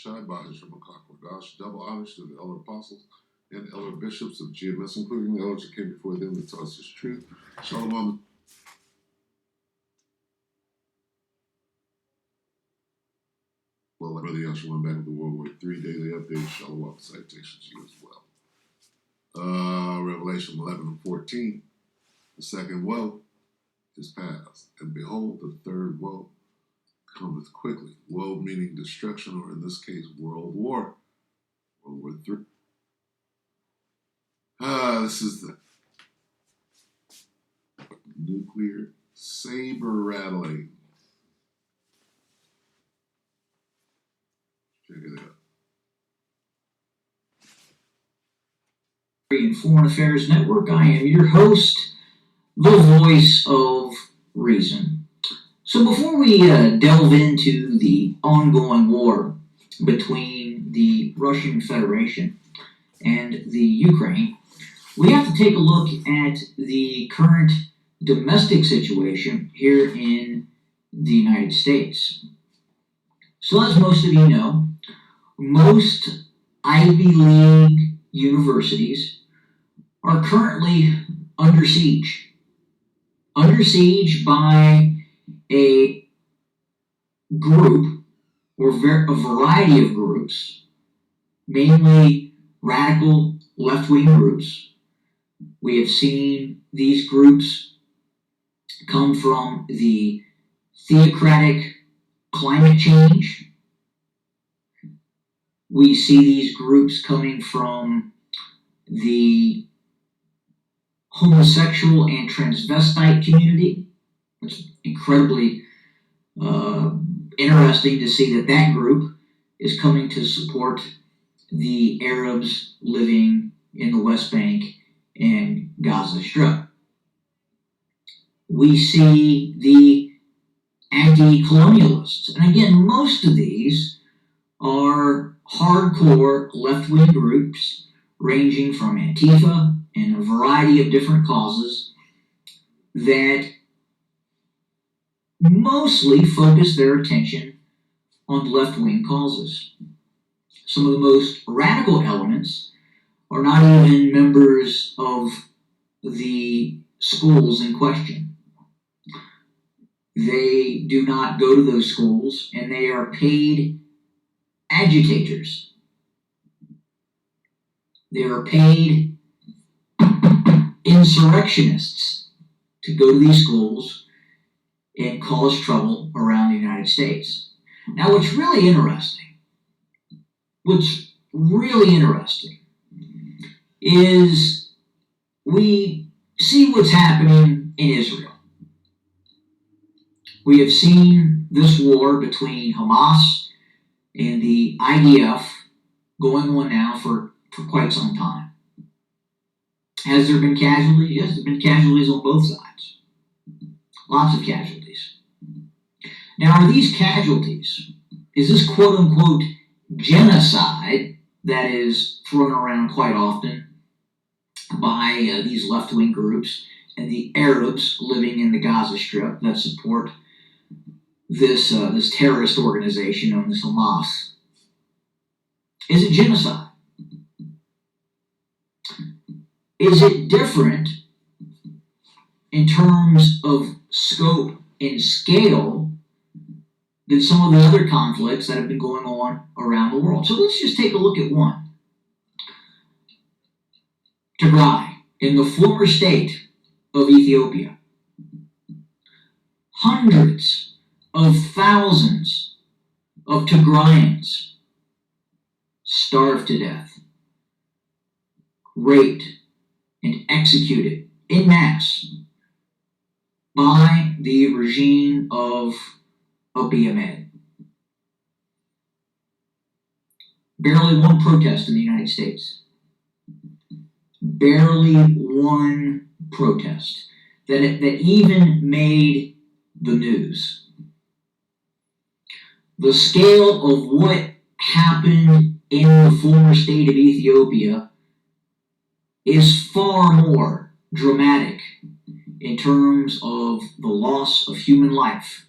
Shai Shema Dash, double homage to the elder apostles and elder bishops of GMS, including the elders that came before them that taught us his truth. Shalom. Well, Brother Yeshua back with the WW3 Daily Update. Shalom. Salutations to you as well. Revelation 11 and 14. The second woe is past, and behold, the third woe cometh quickly. Woe meaning destruction, or in this case, World War. World War III. This is the nuclear saber rattling. Check it out. And Foreign Affairs Network. I am your host, the voice of reason. So before we delve into the ongoing war between the Russian Federation and the Ukraine, we have to take a look at the current domestic situation here in the United States. So as most of you know, most Ivy League universities are currently under siege. Under siege by a group, or a variety of groups, mainly radical left-wing groups. We have seen these groups come from the theocratic climate change. We see these groups coming from the homosexual and transvestite community. It's incredibly interesting to see that that group is coming to support the Arabs living in the West Bank and Gaza Strip. We see the anti-colonialists. And again, most of these are hardcore left-wing groups ranging from Antifa and a variety of different causes that mostly focus their attention on left-wing causes. Some of the most radical elements are not even members of the schools in question. They do not go to those schools, and they are paid agitators. They are paid insurrectionists to go to these schools and cause trouble around the United States. Now, what's really interesting is we see what's happening in Israel. We have seen this war between Hamas and the IDF going on now for quite some time. Has there been casualties? Yes, there have been casualties on both sides. Lots of casualties. Now, are these casualties, is this quote-unquote genocide that is thrown around quite often by these left-wing groups and the Arabs living in the Gaza Strip that support this terrorist organization known as Hamas? Is it genocide? Is it different in terms of scope and scale than some of the other conflicts that have been going on around the world? So let's just take a look at one. Tigray, in the former state of Ethiopia. Hundreds of thousands of Tigrayans starved to death, raped, and executed en masse by the regime of Abiy Ahmed. Barely one protest in the United States. Barely one protest that even made the news. The scale of what happened in the former state of Ethiopia is far more dramatic in terms of the loss of human life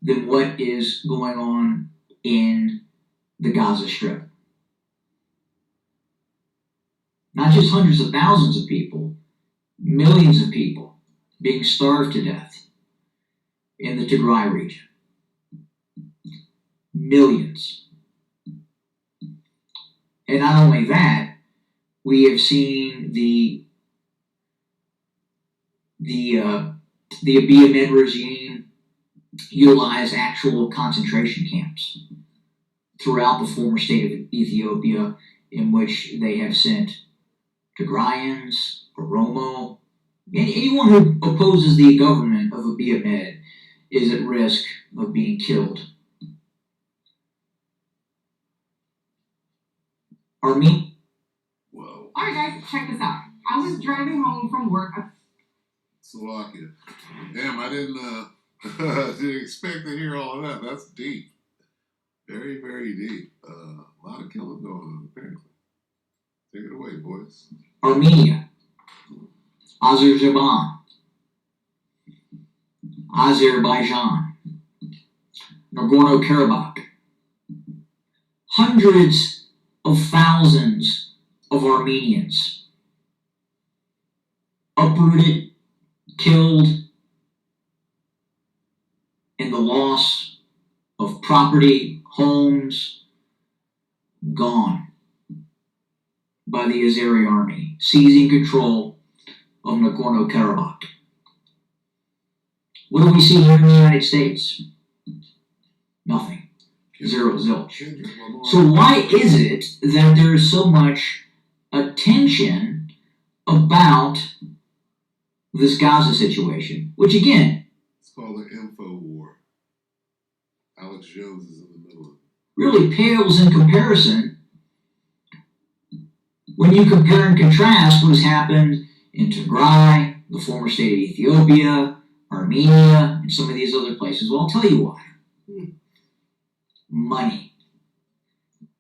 than what is going on in the Gaza Strip. Not just hundreds of thousands of people, millions of people being starved to death in the Tigray region. Millions. And not only that, we have seen the Abiy Ahmed regime utilize actual concentration camps throughout the former state of Ethiopia, in which they have sent Tigrayans, Oromo, anyone who opposes the government of Abiy Ahmed is at risk of being killed. Army? Whoa. Alright guys, check this out. I was driving home from work. Slovakia. Damn, I didn't didn't expect to hear all of that. That's deep. Very, very deep. A lot of killing going on, apparently. Take it away, boys. Armenia, Azerbaijan, Nagorno-Karabakh. Hundreds of thousands of Armenians uprooted, killed, and the loss of property, homes, gone by the Azeri army, seizing control of Nagorno-Karabakh. What do we see here in the United States? Nothing. Zero, zilch. So why is it that there is so much attention about this Gaza situation? Which again, it's called the info war. Alex Jones is in the middle of it. Really pales in comparison when you compare and contrast what has happened in Tigray, the former state of Ethiopia, Armenia, and some of these other places. Well, I'll tell you why. Money.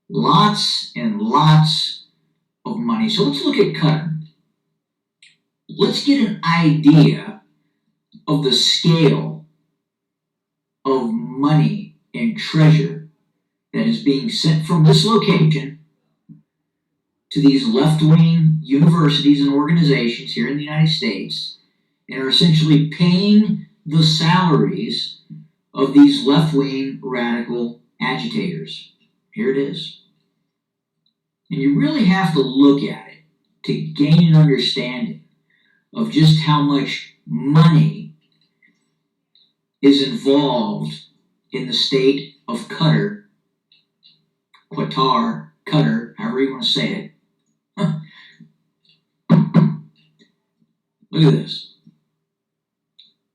Lots and lots of money. So let's look at Qatar. Let's get an idea of the scale of money and treasure that is being sent from this location to these left-wing universities and organizations here in the United States, and are essentially paying the salaries of these left-wing radical agitators. Here it is. And you really have to look at it to gain an understanding of just how much money is involved in the state of Qatar, Qatar, however you want to say it. Look at this.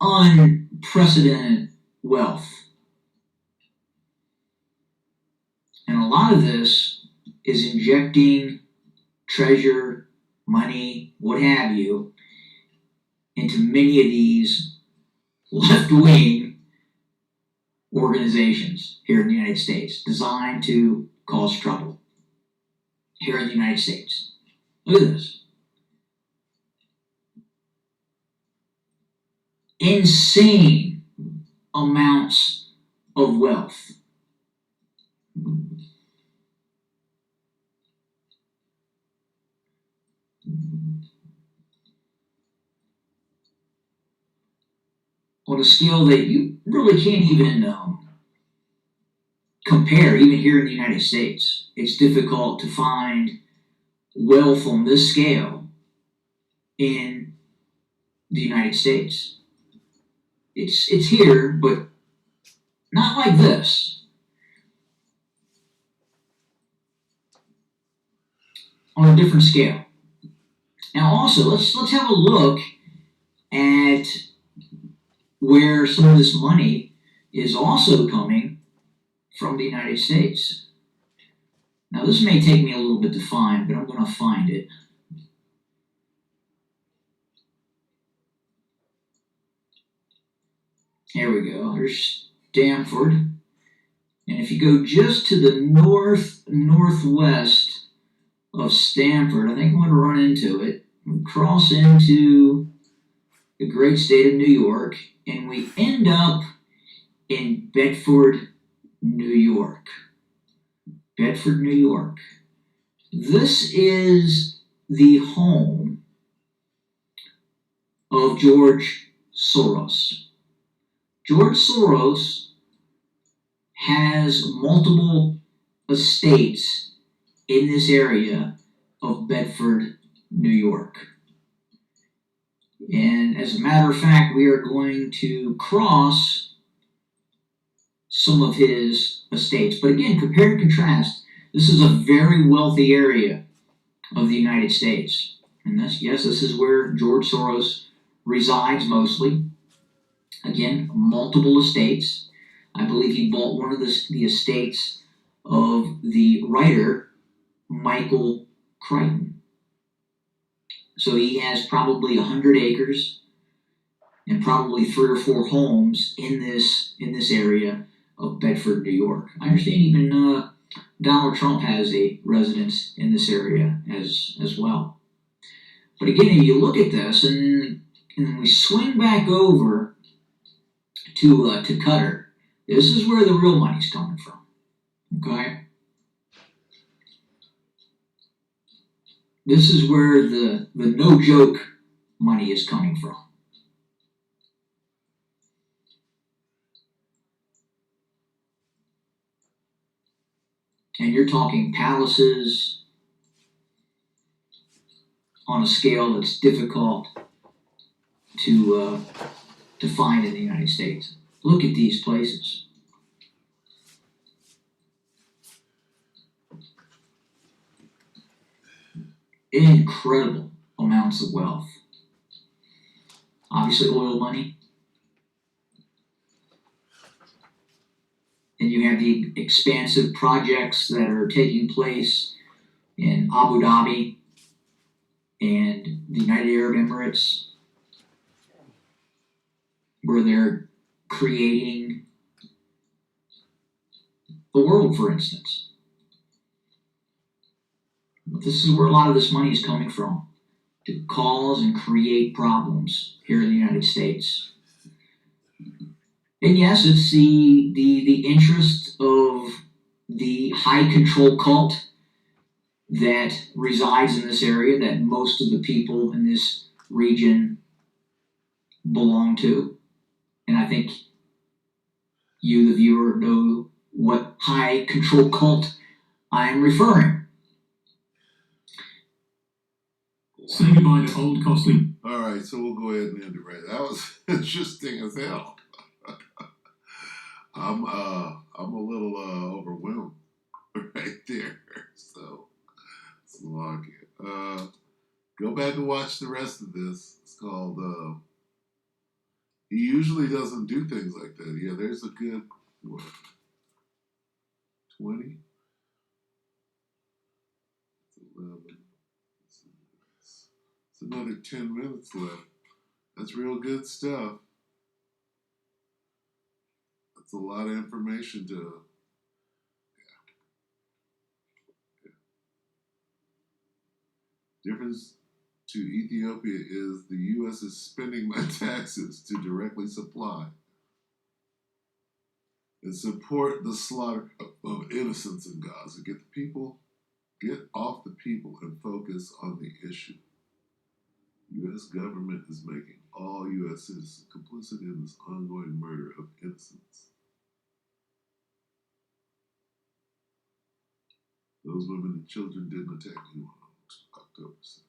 Unprecedented wealth. And a lot of this is injecting treasure, money, what have you, into many of these left-wing organizations here in the United States designed to cause trouble here in the United States. Look at this. Insane amounts of wealth. On a scale that you really can't even compare, even here in the United States. It's difficult to find wealth on this scale in the United States. It's here, but not like this. On a different scale. Now also, let's have a look at where some of this money is also coming from the United States. Now this may take me a little bit to find, but I'm going to find it. Here we go. There's Stanford. And if you go just to the northwest of Stanford, I think I'm going to run into it. We cross into the great state of New York, and we end up in Bedford, New York. Bedford, New York. This is the home of George Soros. George Soros has multiple estates in this area of Bedford, New York. And as a matter of fact, we are going to cross some of his estates. But again, compare and contrast, this is a very wealthy area of the United States. And this is where George Soros resides mostly. Again, multiple estates. I believe he bought one of the estates of the writer Michael Crichton. So he has probably 100 acres and probably 3 or 4 homes in this area of Bedford, New York. I understand even Donald Trump has a residence in this area as well. But again, if you look at this and we swing back over to Qatar, this is where the real money's coming from. Okay? This is where the no joke money is coming from. And you're talking palaces on a scale that's difficult to find in the United States. Look at these places. Incredible amounts of wealth. Obviously, oil money. And you have the expansive projects that are taking place in Abu Dhabi and the United Arab Emirates, where they're creating the world, for instance. But this is where a lot of this money is coming from, to cause and create problems here in the United States. And yes, it's the interest of the high control cult that resides in this area, that most of the people in this region belong to. And I think you, the viewer, know what high control cult I am referring. Say goodbye to old costly. All right, so we'll go ahead and end it right. That was interesting as hell. I'm a little overwhelmed right there. So it's a lot. Go back and watch the rest of this. It's called. He usually doesn't do things like that. Yeah, there's a good what, 20. It's 11. It's another 10 minutes left. That's real good stuff. That's a lot of information to. Difference to Ethiopia is the U.S. is spending my taxes to directly supply and support the slaughter of innocents in Gaza. Get off the people and focus on the issue. U.S. government is making all U.S. citizens complicit in this ongoing murder of innocents. Those women and children didn't attack anyone on October 7th.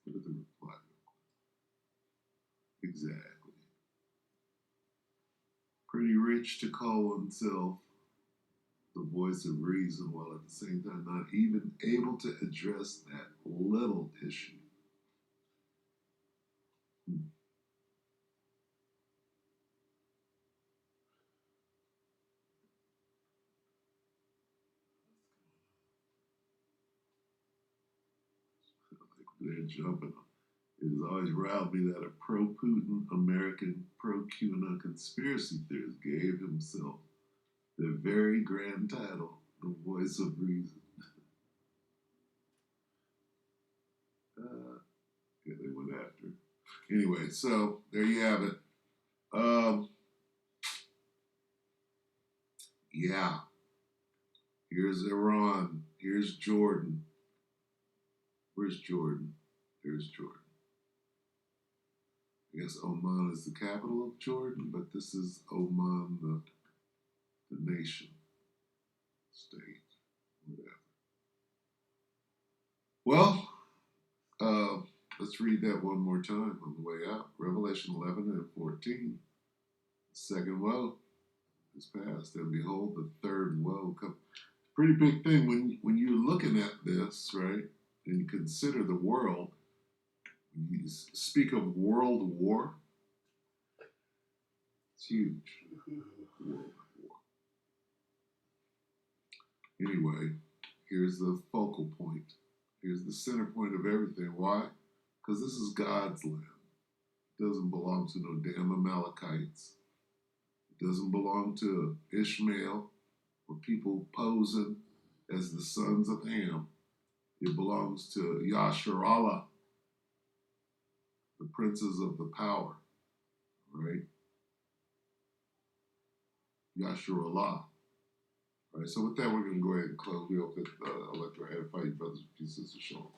Look at the reply. Exactly. Pretty rich to call oneself the voice of reason while at the same time not even able to address that little issue. They're jumping. It has always riled me that a pro-Putin American, pro-QAnon conspiracy theorist gave himself the very grand title, the voice of reason. Yeah, they went after it. Anyway, so there you have it. Yeah. Here's Iran. Here's Jordan. Where's Jordan? There's Jordan. I guess Oman is the capital of Jordan, but this is Oman, the nation, state, whatever. Well, let's read that one more time on the way out. Revelation 11 and 14. The second woe is past, and behold, the third woe comes. Pretty big thing when you're looking at this, right, and you consider the world. When you speak of world war, it's huge. World war. Anyway, here's the focal point. Here's the center point of everything. Why? Because this is God's land. It doesn't belong to no damn Amalekites. It doesn't belong to Ishmael or people posing as the sons of Ham. It belongs to Yasharallah, the princes of the power, right? Yasharallah. All right, so with that, we're going to go ahead and close. We hope that I'll let you edify you, brothers and sisters. Shalom.